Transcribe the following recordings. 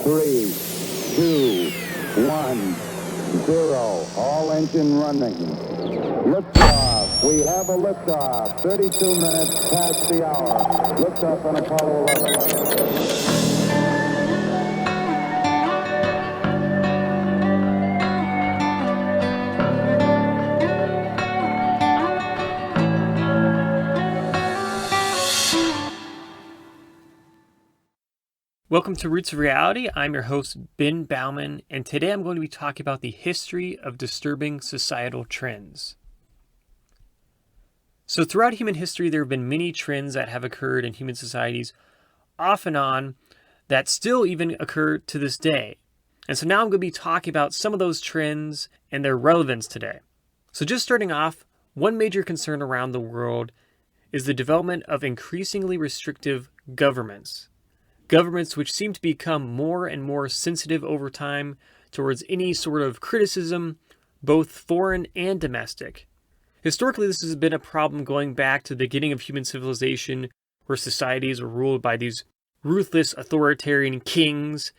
3, 2, 1, 0. All engine running. Liftoff. We have a liftoff. 32 minutes past the hour. Liftoff on Apollo 11. Welcome to Roots of Reality. I'm your host, Ben Baumann, and today I'm going to be talking about the history of disturbing societal trends. So throughout human history, there have been many trends that have occurred in human societies off and on that still even occur to this day. And so now I'm going to be talking about some of those trends and their relevance today. So just starting off, one major concern around the world is the development of increasingly restrictive governments. Governments which seem to become more and more sensitive over time towards any sort of criticism, both foreign and domestic. Historically, this has been a problem going back to the beginning of human civilization, where societies were ruled by these ruthless authoritarian kings.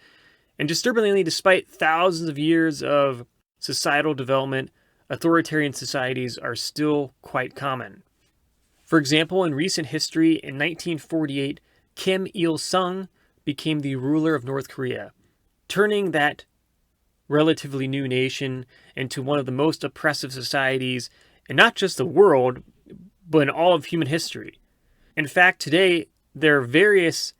And disturbingly, despite thousands of years of societal development, authoritarian societies are still quite common. For example, in recent history, in 1948, Kim Il-sung became the ruler of North Korea, turning that relatively new nation into one of the most oppressive societies in not just the world, but in all of human history. In fact, today, there are various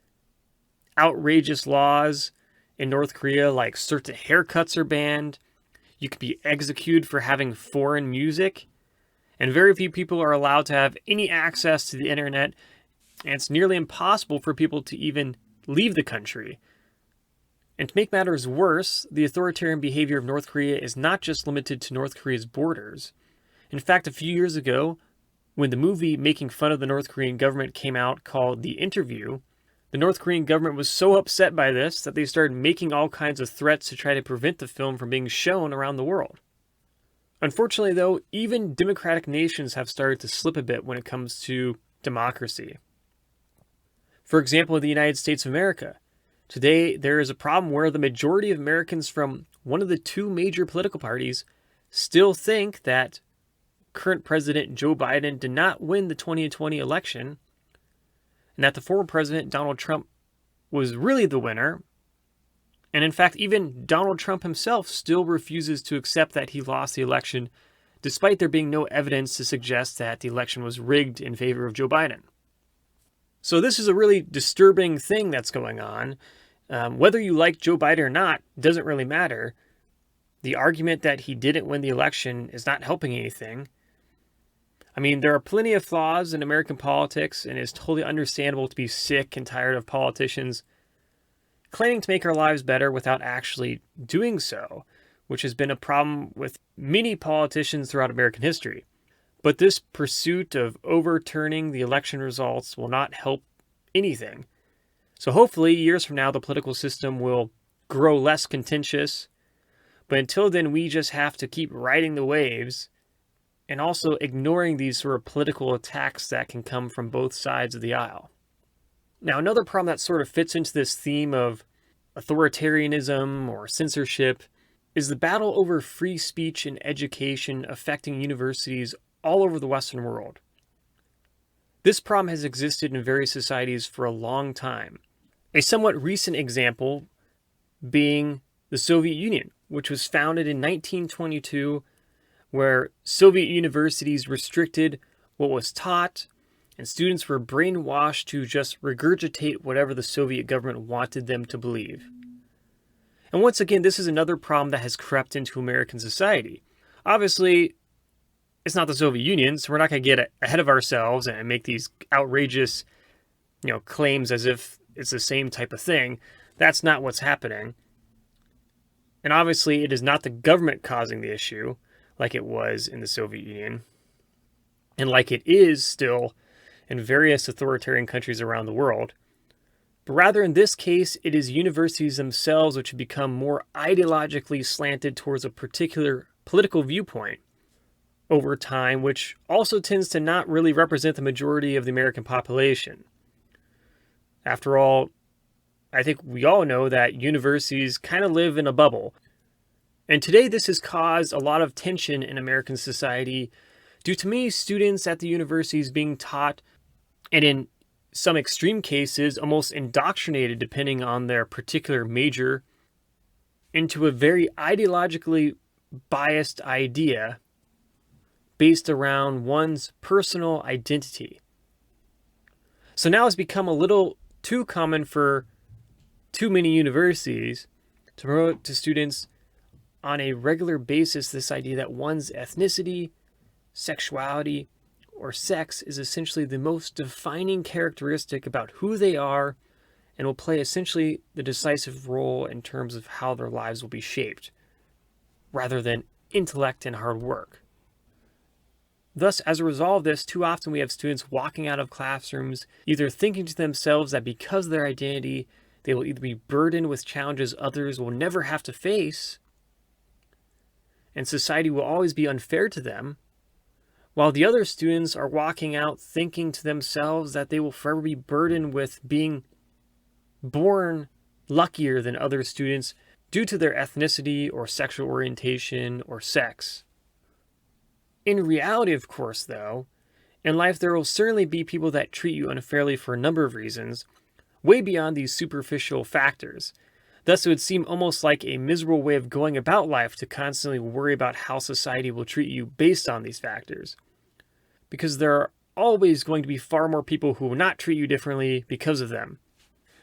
outrageous laws in North Korea, like certain haircuts are banned, you could be executed for having foreign music, and very few people are allowed to have any access to the internet, and it's nearly impossible for people to even leave the country. And to make matters worse, the authoritarian behavior of North Korea is not just limited to North Korea's borders. In fact, a few years ago, when the movie making fun of the North Korean government came out called The Interview, the North Korean government was so upset by this that they started making all kinds of threats to try to prevent the film from being shown around the world. Unfortunately, though, even democratic nations have started to slip a bit when it comes to democracy. For example, in the United States of America, today there is a problem where the majority of Americans from one of the two major political parties still think that current President Joe Biden did not win the 2020 election, and that the former President Donald Trump was really the winner. And in fact, even Donald Trump himself still refuses to accept that he lost the election, despite there being no evidence to suggest that the election was rigged in favor of Joe Biden. So this is a really disturbing thing that's going on. Whether you like Joe Biden or not doesn't really matter. The argument that he didn't win the election is not helping anything. I mean, there are plenty of flaws in American politics, and it's totally understandable to be sick and tired of politicians claiming to make our lives better without actually doing so, which has been a problem with many politicians throughout American history. But this pursuit of overturning the election results will not help anything. So hopefully, years from now, the political system will grow less contentious. But until then, we just have to keep riding the waves and also ignoring these sort of political attacks that can come from both sides of the aisle. Now, another problem that sort of fits into this theme of authoritarianism or censorship is the battle over free speech and education affecting universities all over the Western world. This problem has existed in various societies for a long time. A somewhat recent example being the Soviet Union, which was founded in 1922, where Soviet universities restricted what was taught, and students were brainwashed to just regurgitate whatever the Soviet government wanted them to believe. And once again, this is another problem that has crept into American society. Obviously, it's not the Soviet Union, so we're not going to get ahead of ourselves and make these outrageous, claims as if it's the same type of thing. That's not what's happening. And obviously, it is not the government causing the issue, like it was in the Soviet Union, and like it is still in various authoritarian countries around the world. But rather, in this case, it is universities themselves which have become more ideologically slanted towards a particular political viewpoint over time, which also tends to not really represent the majority of the American population. After all, I think we all know that universities kind of live in a bubble. And today this has caused a lot of tension in American society due to many students at the universities being taught, and in some extreme cases, almost indoctrinated, depending on their particular major, into a very ideologically biased idea based around one's personal identity. So now it's become a little too common for too many universities to promote to students on a regular basis this idea that one's ethnicity, sexuality, or sex is essentially the most defining characteristic about who they are and will play essentially the decisive role in terms of how their lives will be shaped, rather than intellect and hard work. Thus, as a result of this, too often we have students walking out of classrooms either thinking to themselves that because of their identity, they will either be burdened with challenges others will never have to face, and society will always be unfair to them, while the other students are walking out thinking to themselves that they will forever be burdened with being born luckier than other students due to their ethnicity or sexual orientation or sex. In reality, of course, though, in life there will certainly be people that treat you unfairly for a number of reasons, way beyond these superficial factors. Thus, it would seem almost like a miserable way of going about life to constantly worry about how society will treat you based on these factors. Because there are always going to be far more people who will not treat you differently because of them.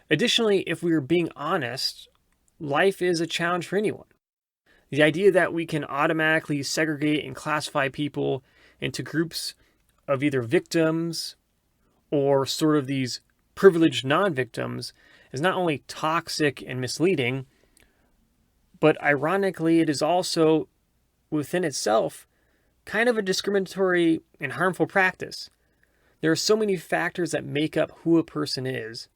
Additionally, if we are being honest, life is a challenge for anyone. The idea that we can automatically segregate and classify people into groups of either victims or sort of these privileged non-victims is not only toxic and misleading, but ironically, it is also within itself kind of a discriminatory and harmful practice. There are so many factors that make up who a person is.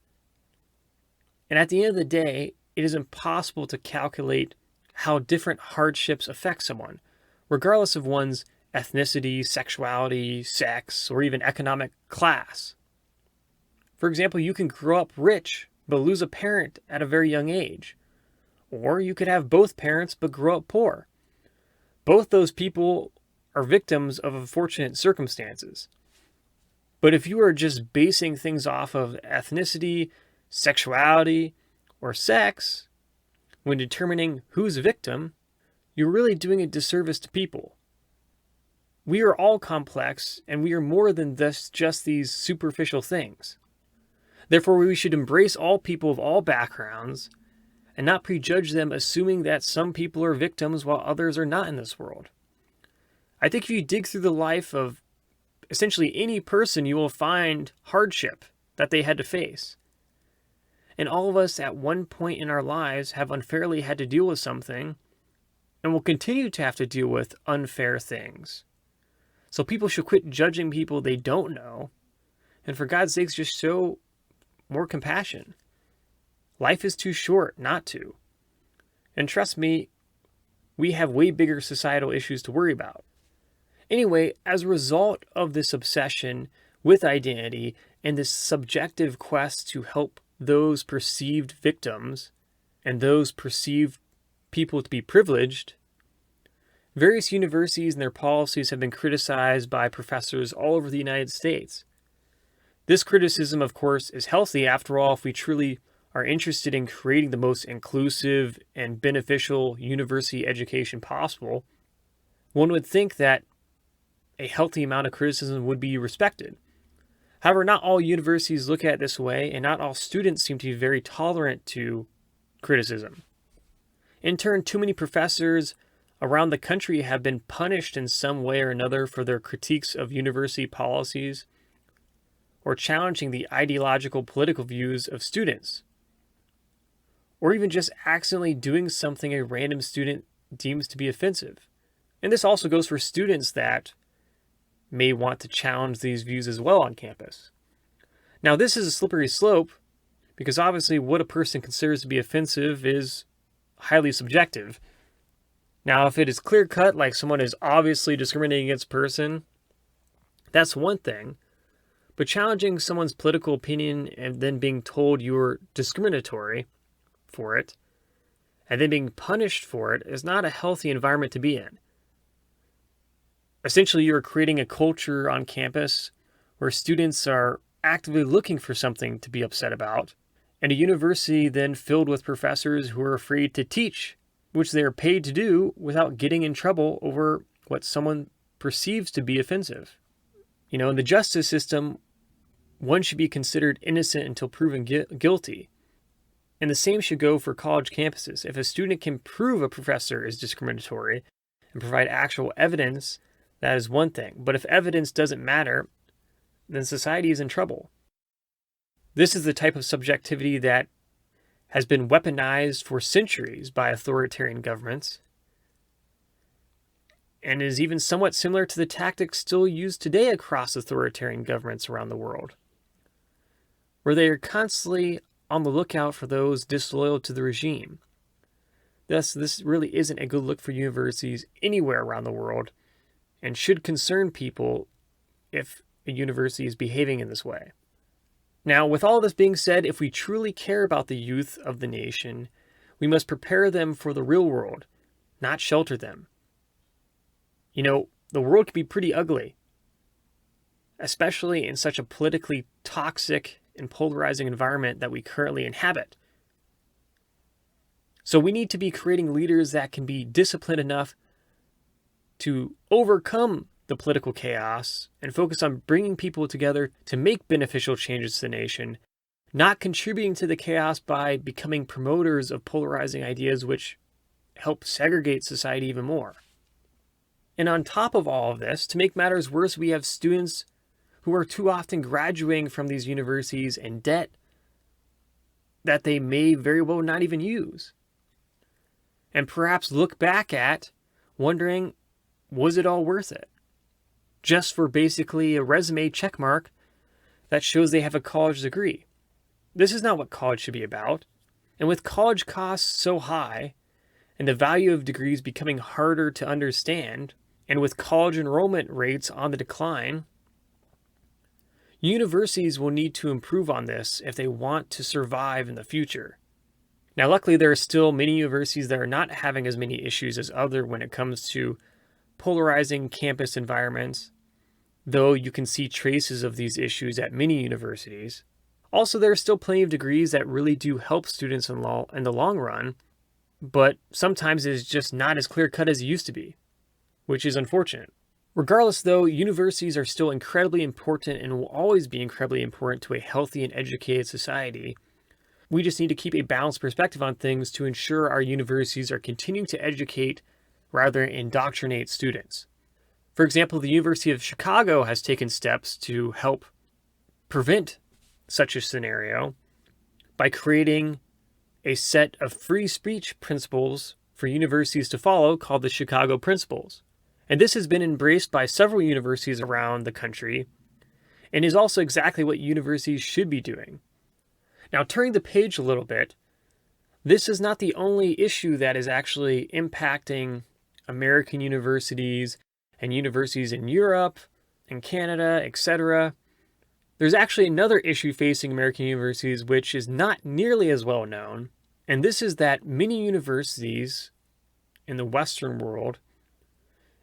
And at the end of the day, it is impossible to calculate how different hardships affect someone, regardless of one's ethnicity, sexuality, sex, or even economic class. For example, you can grow up rich but lose a parent at a very young age. Or you could have both parents but grow up poor. Both those people are victims of unfortunate circumstances. But if you are just basing things off of ethnicity, sexuality, or sex, when determining who's a victim, you're really doing a disservice to people. We are all complex, and we are more than just these superficial things. Therefore, we should embrace all people of all backgrounds and not prejudge them, assuming that some people are victims while others are not in this world. I think if you dig through the life of essentially any person, you will find hardship that they had to face. And all of us at one point in our lives have unfairly had to deal with something and will continue to have to deal with unfair things. So people should quit judging people they don't know, and for God's sakes, just show more compassion. Life is too short not to. And trust me, we have way bigger societal issues to worry about. Anyway, as a result of this obsession with identity and this subjective quest to help those perceived victims and those perceived people to be privileged, various universities and their policies have been criticized by professors all over the United States. This criticism, of course, is healthy. After all, if we truly are interested in creating the most inclusive and beneficial university education possible, one would think that a healthy amount of criticism would be respected. However, not all universities look at it this way, and not all students seem to be very tolerant to criticism. In turn, too many professors around the country have been punished in some way or another for their critiques of university policies or challenging the ideological political views of students, or even just accidentally doing something a random student deems to be offensive. And this also goes for students that may want to challenge these views as well on campus. Now, this is a slippery slope because obviously what a person considers to be offensive is highly subjective. Now, if it is clear-cut, like someone is obviously discriminating against a person, that's one thing. But challenging someone's political opinion and then being told you're discriminatory for it, and then being punished for it, is not a healthy environment to be in. Essentially, you're creating a culture on campus where students are actively looking for something to be upset about, and a university then filled with professors who are afraid to teach, which they are paid to do without getting in trouble over what someone perceives to be offensive. In the justice system, one should be considered innocent until proven guilty. And the same should go for college campuses. If a student can prove a professor is discriminatory and provide actual evidence, that is one thing. But if evidence doesn't matter, then society is in trouble. This is the type of subjectivity that has been weaponized for centuries by authoritarian governments, and is even somewhat similar to the tactics still used today across authoritarian governments around the world, where they are constantly on the lookout for those disloyal to the regime. Thus, this really isn't a good look for universities anywhere around the world, and should concern people if a university is behaving in this way. Now, with all this being said, if we truly care about the youth of the nation, we must prepare them for the real world, not shelter them. The world can be pretty ugly, especially in such a politically toxic and polarizing environment that we currently inhabit. So we need to be creating leaders that can be disciplined enough to overcome the political chaos and focus on bringing people together to make beneficial changes to the nation, not contributing to the chaos by becoming promoters of polarizing ideas which help segregate society even more. And on top of all of this, to make matters worse, we have students who are too often graduating from these universities in debt that they may very well not even use. And perhaps look back at wondering, was it all worth it? Just for basically a resume checkmark that shows they have a college degree. This is not what college should be about. And with college costs so high, and the value of degrees becoming harder to understand, and with college enrollment rates on the decline, universities will need to improve on this if they want to survive in the future. Now, luckily, there are still many universities that are not having as many issues as others when it comes to polarizing campus environments, though you can see traces of these issues at many universities. Also, there are still plenty of degrees that really do help students in the long run, but sometimes it is just not as clear-cut as it used to be, which is unfortunate. Regardless, though, universities are still incredibly important and will always be incredibly important to a healthy and educated society. We just need to keep a balanced perspective on things to ensure our universities are continuing to educate rather than indoctrinate students. For example, the University of Chicago has taken steps to help prevent such a scenario by creating a set of free speech principles for universities to follow called the Chicago Principles. And this has been embraced by several universities around the country and is also exactly what universities should be doing. Now, turning the page a little bit, this is not the only issue that is actually impacting American universities and universities in Europe and Canada, etc. There's actually another issue facing American universities which is not nearly as well known, and this is that many universities in the Western world,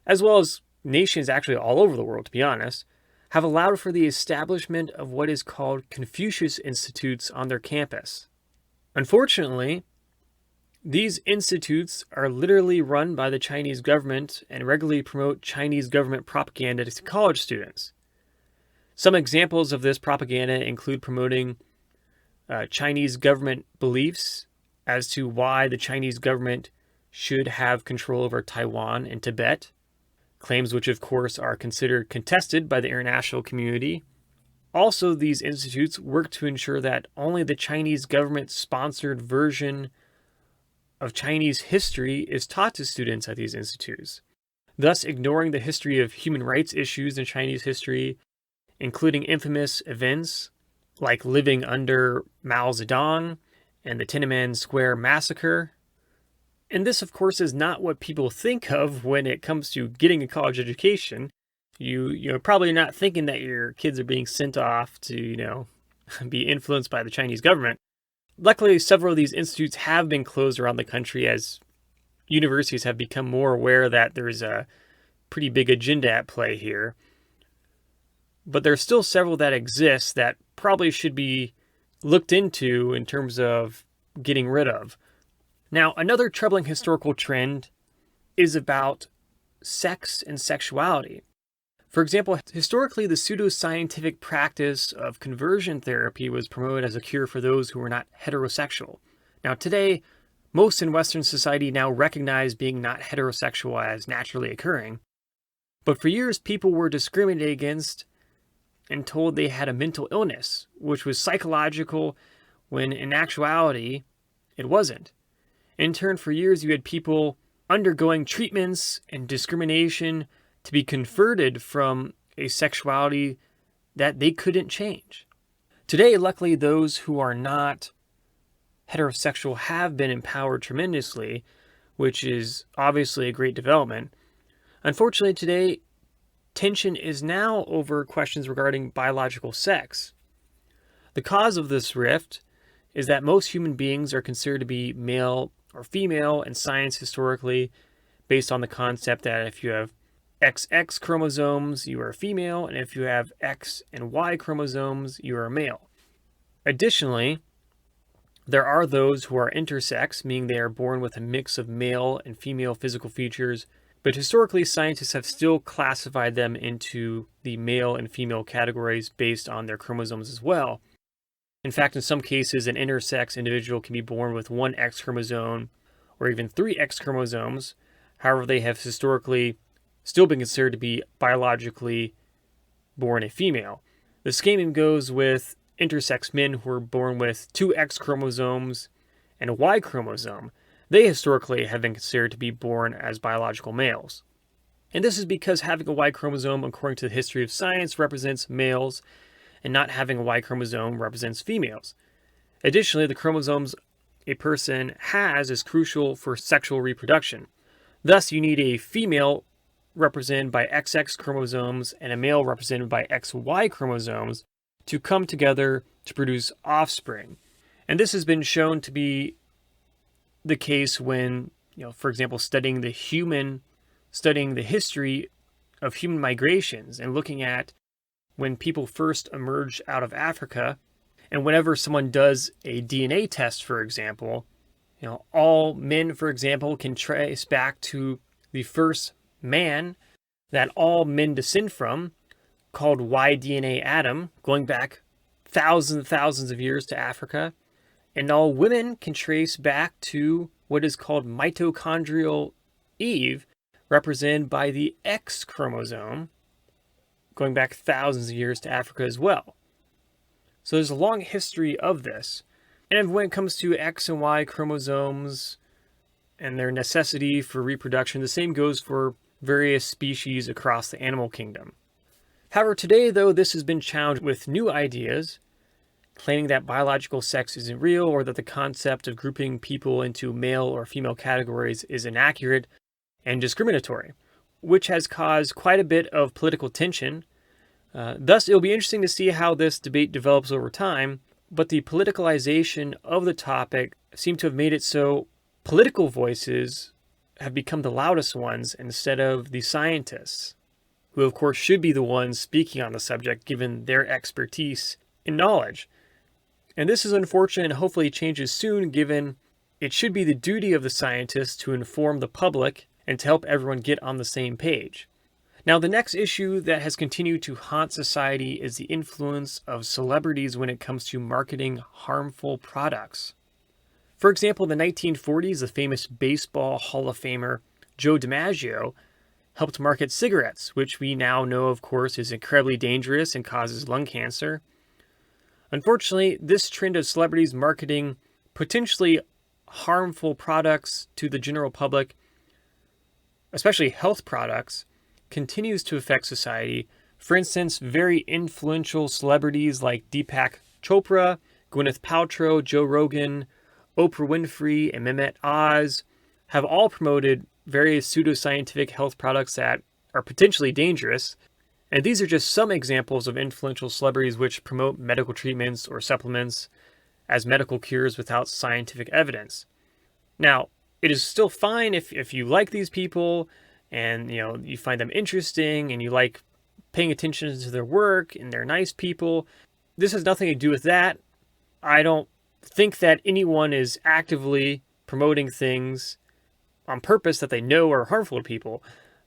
as well as nations actually all over the world, to be honest, have allowed for the establishment of what is called Confucius Institutes on their campus. Unfortunately, these institutes are literally run by the Chinese government and regularly promote Chinese government propaganda to college students. Some examples of this propaganda include promoting Chinese government beliefs as to why the Chinese government should have control over Taiwan and Tibet, claims which of course are considered contested by the international community. Also, these institutes work to ensure that only the Chinese government-sponsored version of Chinese history is taught to students at these institutes, thus ignoring the history of human rights issues in Chinese history, including infamous events like living under Mao Zedong and the Tiananmen Square massacre. And this, of course, is not what people think of when it comes to getting a college education. You're probably not thinking that your kids are being sent off to, be influenced by the Chinese government. Luckily, several of these institutes have been closed around the country as universities have become more aware that there's a pretty big agenda at play here. But there's still several that exist that probably should be looked into in terms of getting rid of. Now, another troubling historical trend is about sex and sexuality. For example, historically, the pseudoscientific practice of conversion therapy was promoted as a cure for those who were not heterosexual. Now, today, most in Western society now recognize being not heterosexual as naturally occurring. But for years, people were discriminated against and told they had a mental illness, which was psychological, when in actuality, it wasn't. In turn, for years, you had people undergoing treatments and discrimination to be converted from a sexuality that they couldn't change. Today, luckily, those who are not heterosexual have been empowered tremendously, which is obviously a great development. Unfortunately, today, tension is now over questions regarding biological sex. The cause of this rift is that most human beings are considered to be male or female in science historically, based on the concept that if you have XX chromosomes, you are female, and if you have X and Y chromosomes, you are male. Additionally, there are those who are intersex, meaning they are born with a mix of male and female physical features, but historically scientists have still classified them into the male and female categories based on their chromosomes as well. In fact, in some cases, an intersex individual can be born with one X chromosome or even three X chromosomes. However, they have historically still been considered to be biologically born a female. The same goes with intersex men who are born with two X chromosomes and a Y chromosome. They historically have been considered to be born as biological males. And this is because having a Y chromosome, according to the history of science, represents males, and not having a Y chromosome represents females. Additionally, the chromosomes a person has is crucial for sexual reproduction. Thus, you need a female represented by XX chromosomes and a male represented by XY chromosomes to come together to produce offspring. And this has been shown to be the case when, for example, studying the history of human migrations and looking at when people first emerged out of Africa. And whenever someone does a DNA test, for example, all men, for example, can trace back to the first man that all men descend from, called Y-DNA Adam, going back thousands and thousands of years to Africa. And all women can trace back to what is called mitochondrial Eve, represented by the X chromosome, going back thousands of years to Africa as well. So there's a long history of this. And when it comes to X and Y chromosomes and their necessity for reproduction, the same goes for various species across the animal kingdom. However, today, though, this has been challenged with new ideas, claiming that biological sex isn't real or that the concept of grouping people into male or female categories is inaccurate and discriminatory, which has caused quite a bit of political tension. Thus, it'll be interesting to see how this debate develops over time, but the politicalization of the topic seemed to have made it so political voices have become the loudest ones instead of the scientists, who of course should be the ones speaking on the subject given their expertise and knowledge. And this is unfortunate and hopefully changes soon, given it should be the duty of the scientists to inform the public and to help everyone get on the same page. Now, the next issue that has continued to haunt society is the influence of celebrities when it comes to marketing harmful products. For example, in the 1940s, the famous Baseball Hall of Famer Joe DiMaggio helped market cigarettes, which we now know, of course, is incredibly dangerous and causes lung cancer. Unfortunately, this trend of celebrities marketing potentially harmful products to the general public, especially health products, continues to affect society. For instance, very influential celebrities like Deepak Chopra, Gwyneth Paltrow, Joe Rogan, Oprah Winfrey, and Mehmet Oz have all promoted various pseudoscientific health products that are potentially dangerous. And these are just some examples of influential celebrities which promote medical treatments or supplements as medical cures without scientific evidence. Now, it is still fine if you like these people and you find them interesting and you like paying attention to their work and they're nice people. This has nothing to do with that. I don't think that anyone is actively promoting things on purpose that they know are harmful to people.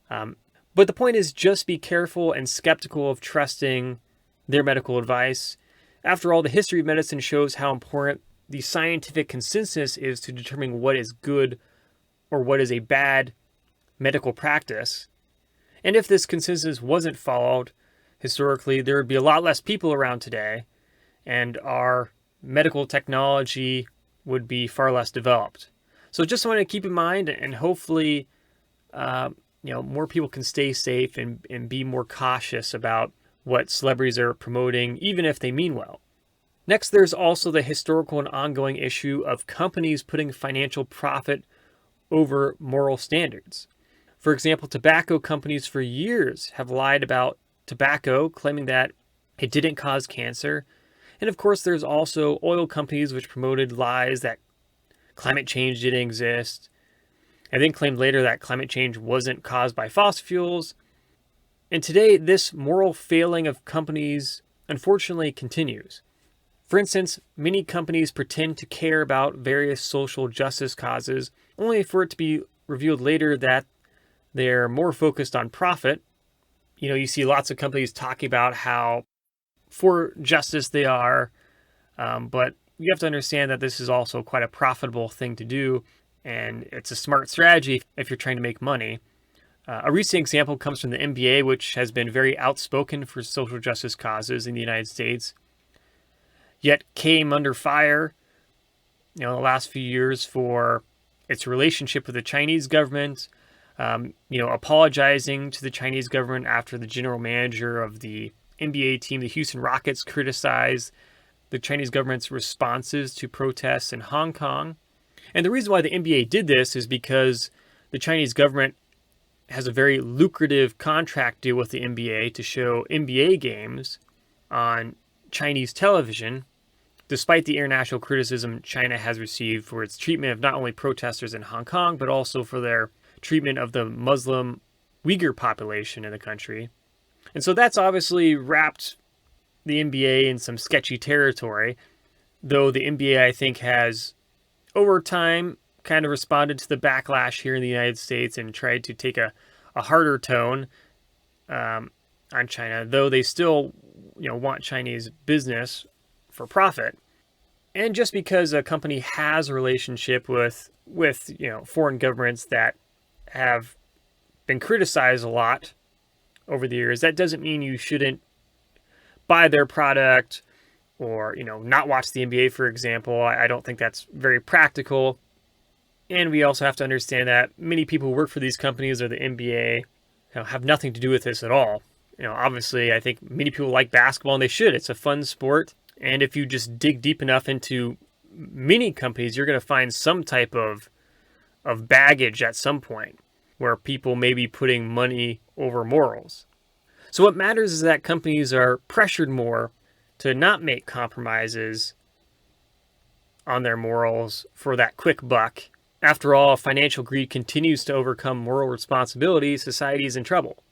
But the point is, just be careful and skeptical of trusting their medical advice. After all, the history of medicine shows how important the scientific consensus is to determine what is good or what is a bad medical practice. And if this consensus wasn't followed historically, there would be a lot less people around today, and our medical technology would be far less developed. So just want to keep in mind, and hopefully more people can stay safe and be more cautious about what celebrities are promoting, even if they mean well. Next, there's also the historical and ongoing issue of companies putting financial profit over moral standards. For example, tobacco companies for years have lied about tobacco, claiming that it didn't cause cancer. And of course, there's also oil companies which promoted lies that climate change didn't exist, and then claimed later that climate change wasn't caused by fossil fuels. And today, this moral failing of companies unfortunately continues. For instance, many companies pretend to care about various social justice causes, only for it to be revealed later that they're more focused on profit. You see lots of companies talking about how for justice they are, but you have to understand that this is also quite a profitable thing to do, and it's a smart strategy if you're trying to make money. A recent example comes from the NBA, which has been very outspoken for social justice causes in the United States, yet came under fire the last few years for its relationship with the Chinese government, apologizing to the Chinese government after the general manager of the NBA team, the Houston Rockets, criticized the Chinese government's responses to protests in Hong Kong. And the reason why the NBA did this is because the Chinese government has a very lucrative contract deal with the NBA to show NBA games on Chinese television, despite the international criticism China has received for its treatment of not only protesters in Hong Kong, but also for their treatment of the Muslim Uyghur population in the country. And so that's obviously wrapped the NBA in some sketchy territory, though the NBA, I think, has, over time, kind of responded to the backlash here in the United States and tried to take a harder tone on China, though they still want Chinese business for profit. And just because a company has a relationship with foreign governments that have been criticized a lot over the years, that doesn't mean you shouldn't buy their product or not watch the NBA, for example. I don't think that's very practical. And we also have to understand that many people who work for these companies or the NBA have nothing to do with this at all. Obviously, I think many people like basketball, and they should. It's a fun sport. And if you just dig deep enough into many companies, you're going to find some type of baggage at some point where people may be putting money over morals. So what matters is that companies are pressured more to not make compromises on their morals for that quick buck. After all, if financial greed continues to overcome moral responsibility, society is in trouble.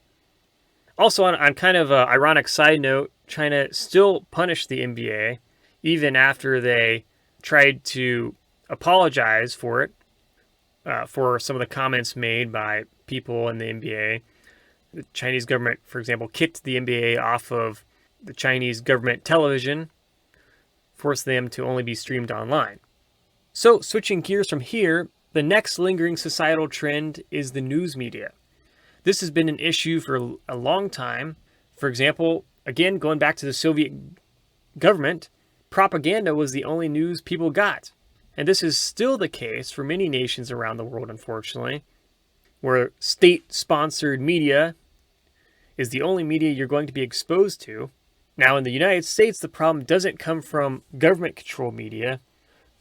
Also, on kind of an ironic side note, China still punished the NBA even after they tried to apologize for it, for some of the comments made by people in the NBA. The Chinese government, for example, kicked the NBA off of the Chinese government television, forced them to only be streamed online. So, switching gears from here, the next lingering societal trend is the news media. This has been an issue for a long time. For example, again, going back to the Soviet government, propaganda was the only news people got. And this is still the case for many nations around the world, unfortunately, where state-sponsored media is the only media you're going to be exposed to. Now, in the United States, the problem doesn't come from government-controlled media,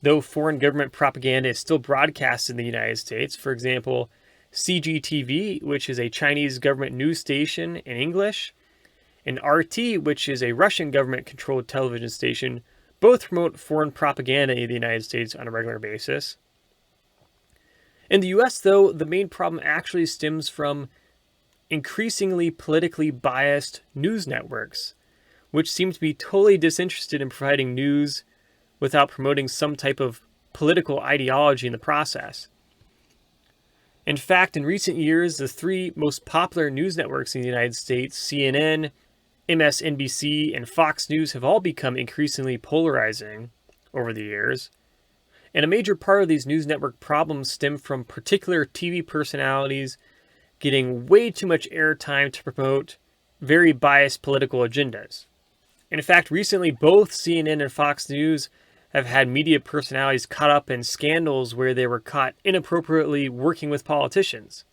though foreign government propaganda is still broadcast in the United States. For example, CGTV, which is a Chinese government news station in English, And RT, which is a Russian government-controlled television station, both promote foreign propaganda in the United States on a regular basis. In the US, though, the main problem actually stems from increasingly politically biased news networks, which seem to be totally disinterested in providing news without promoting some type of political ideology in the process. In fact, in recent years, the three most popular news networks in the United States, CNN, MSNBC, and Fox News, have all become increasingly polarizing over the years. And a major part of these news network problems stem from particular TV personalities getting way too much airtime to promote very biased political agendas. And in fact, recently both CNN and Fox News have had media personalities caught up in scandals where they were caught inappropriately working with politicians.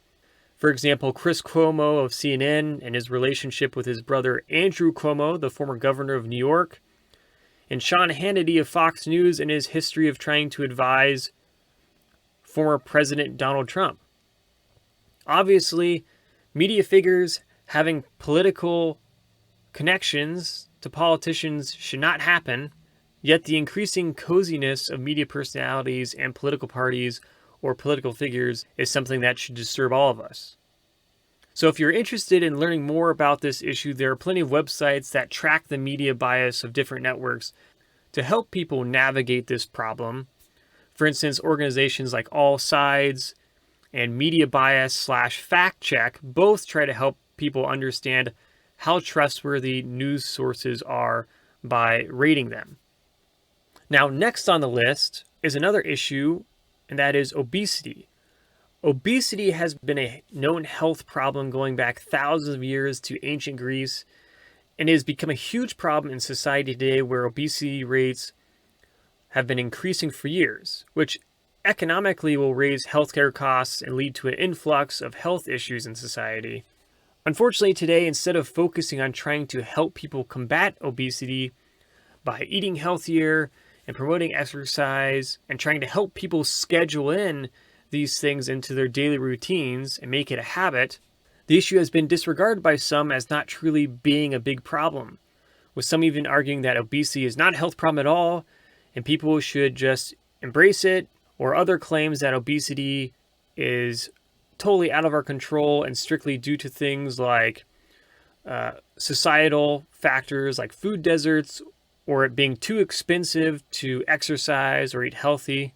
For example, Chris Cuomo of CNN and his relationship with his brother Andrew Cuomo, the former governor of New York, and Sean Hannity of Fox News and his history of trying to advise former President Donald Trump. Obviously, media figures having political connections to politicians should not happen, yet the increasing coziness of media personalities and political parties or political figures is something that should disturb all of us. So if you're interested in learning more about this issue, there are plenty of websites that track the media bias of different networks to help people navigate this problem. For instance, organizations like All Sides and Media Bias/Fact Check both try to help people understand how trustworthy news sources are by rating them. Now, next on the list is another issue, and that is obesity. Obesity has been a known health problem going back thousands of years to ancient Greece, and it has become a huge problem in society today where obesity rates have been increasing for years, which economically will raise healthcare costs and lead to an influx of health issues in society. Unfortunately, today, instead of focusing on trying to help people combat obesity by eating healthier and promoting exercise and trying to help people schedule in these things into their daily routines and make it a habit, the issue has been disregarded by some as not truly being a big problem, with some even arguing that obesity is not a health problem at all and people should just embrace it, or other claims that obesity is totally out of our control and strictly due to things like societal factors like food deserts or it being too expensive to exercise or eat healthy.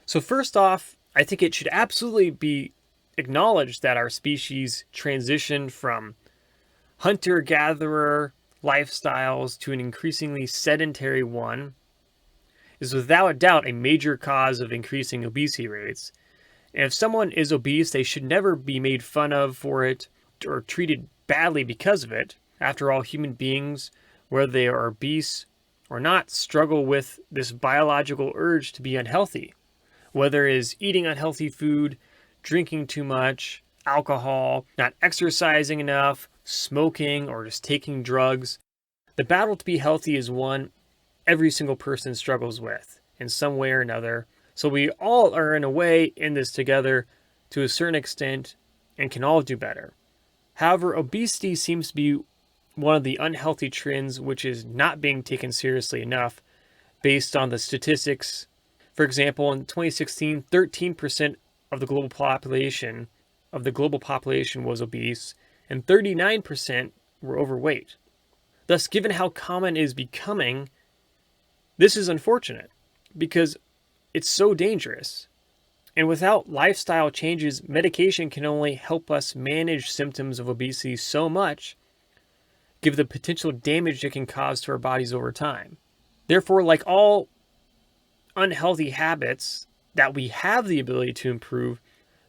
So first off, I think it should absolutely be acknowledged that our species transitioned from hunter-gatherer lifestyles to an increasingly sedentary one is without a doubt a major cause of increasing obesity rates. And if someone is obese, they should never be made fun of for it or treated badly because of it. After all, human beings, whether they are obese or not, struggle with this biological urge to be unhealthy. Whether it is eating unhealthy food, drinking too much, alcohol, not exercising enough, smoking, or just taking drugs. The battle to be healthy is one every single person struggles with in some way or another. So we all are in a way in this together to a certain extent and can all do better. However, obesity seems to be one of the unhealthy trends which is not being taken seriously enough based on the statistics. For example, in 2016, 13% of the global population was obese and 39% were overweight. Thus, given how common it is becoming, this is unfortunate because it's so dangerous. And without lifestyle changes, medication can only help us manage symptoms of obesity so much, given the potential damage it can cause to our bodies over time. Therefore, like all unhealthy habits that we have the ability to improve,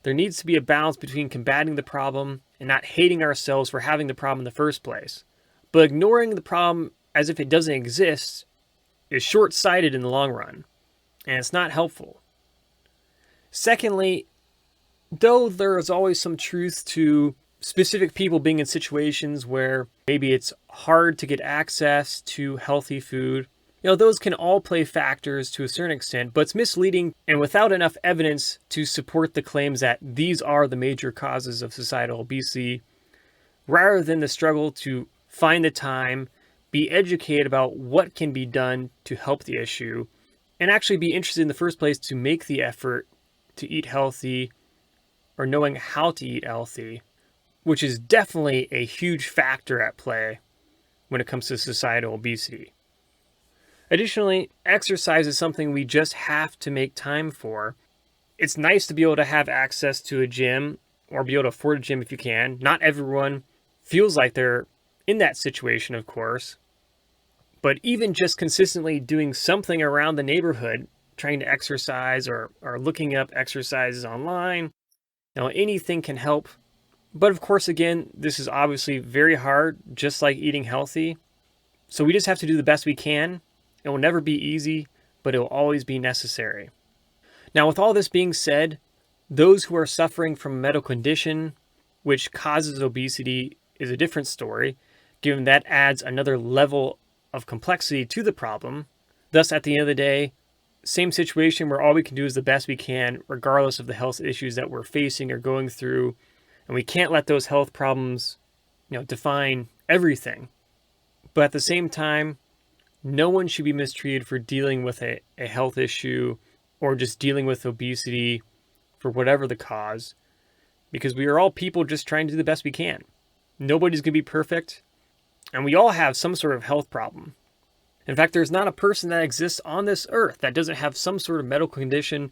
there needs to be a balance between combating the problem and not hating ourselves for having the problem in the first place. But ignoring the problem as if it doesn't exist is short-sighted in the long run, and it's not helpful. Secondly, though there is always some truth to specific people being in situations where maybe it's hard to get access to healthy food, those can all play factors to a certain extent, but it's misleading and without enough evidence to support the claims that these are the major causes of societal obesity, rather than the struggle to find the time, be educated about what can be done to help the issue, and actually be interested in the first place to make the effort to eat healthy or knowing how to eat healthy, which is definitely a huge factor at play when it comes to societal obesity. Additionally, exercise is something we just have to make time for. It's nice to be able to have access to a gym or be able to afford a gym if you can. Not everyone feels like they're in that situation, of course. But even just consistently doing something around the neighborhood, trying to exercise or looking up exercises online, anything can help. But of course, again, this is obviously very hard, just like eating healthy. So we just have to do the best we can. It will never be easy, but it will always be necessary. Now, with all this being said, those who are suffering from a medical condition which causes obesity is a different story, given that adds another level of complexity to the problem. Thus, at the end of the day, same situation where all we can do is the best we can, regardless of the health issues that we're facing or going through. And we can't let those health problems, define everything. But at the same time, no one should be mistreated for dealing with a health issue or just dealing with obesity for whatever the cause, because we are all people just trying to do the best we can. Nobody's going to be perfect, and we all have some sort of health problem. In fact, there's not a person that exists on this earth that doesn't have some sort of medical condition,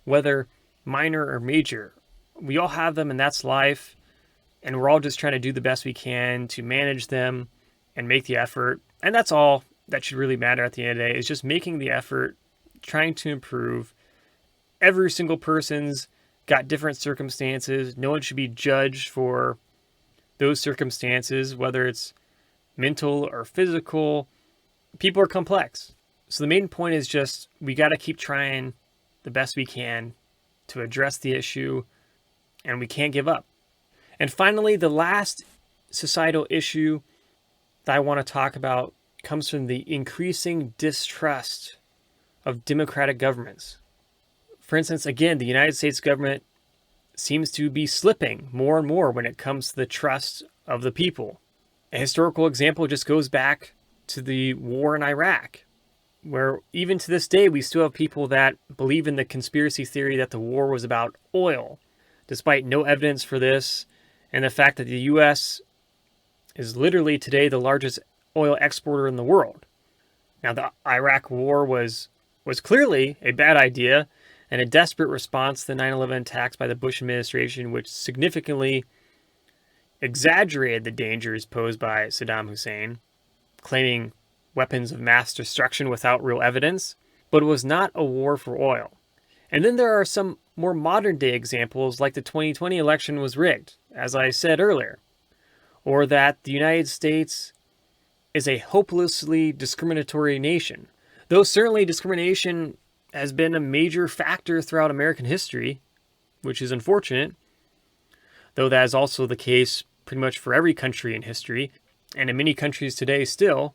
whether minor or major. We all have them, and that's life, and we're all just trying to do the best we can to manage them and make the effort. And that's all that should really matter at the end of the day, is just making the effort, trying to improve. Every single person's got different circumstances. No one should be judged for those circumstances, whether it's mental or physical. People are complex. So the main point is just we got to keep trying the best we can to address the issue, and we can't give up. And finally, the last societal issue that I want to talk about comes from the increasing distrust of democratic governments. For instance, again, the United States government seems to be slipping more and more when it comes to the trust of the people. A historical example just goes back to the war in Iraq, where even to this day, we still have people that believe in the conspiracy theory that the war was about oil, despite no evidence for this, and the fact that the U.S. is literally today the largest oil exporter in the world. Now, the Iraq war was clearly a bad idea and a desperate response to the 9/11 attacks by the Bush administration, which significantly exaggerated the dangers posed by Saddam Hussein, claiming weapons of mass destruction without real evidence, but it was not a war for oil. And then there are some more modern day examples, like the 2020 election was rigged, as I said earlier, or that the United States is a hopelessly discriminatory nation. Though certainly discrimination has been a major factor throughout American history, which is unfortunate, though that is also the case pretty much for every country in history, and in many countries today still,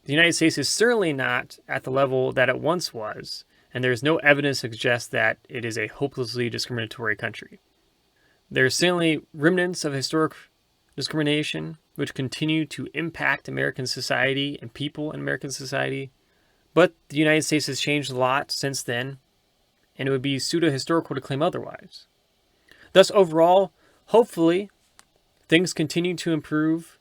the United States is certainly not at the level that it once was, and there is no evidence to suggest that it is a hopelessly discriminatory country. There are certainly remnants of historic discrimination which continue to impact American society and people in American society, but the United States has changed a lot since then, and it would be pseudo-historical to claim otherwise. Thus, overall, hopefully, things continue to improve,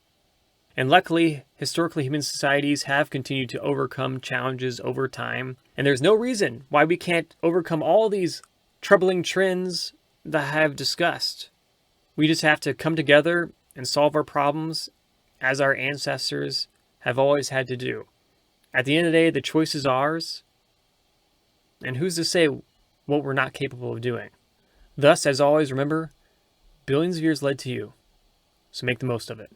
and luckily, historically, human societies have continued to overcome challenges over time, and there's no reason why we can't overcome all these troubling trends that I have discussed. We just have to come together and solve our problems as our ancestors have always had to do. At the end of the day, the choice is ours, and who's to say what we're not capable of doing? Thus, as always, remember, billions of years led to you, so make the most of it.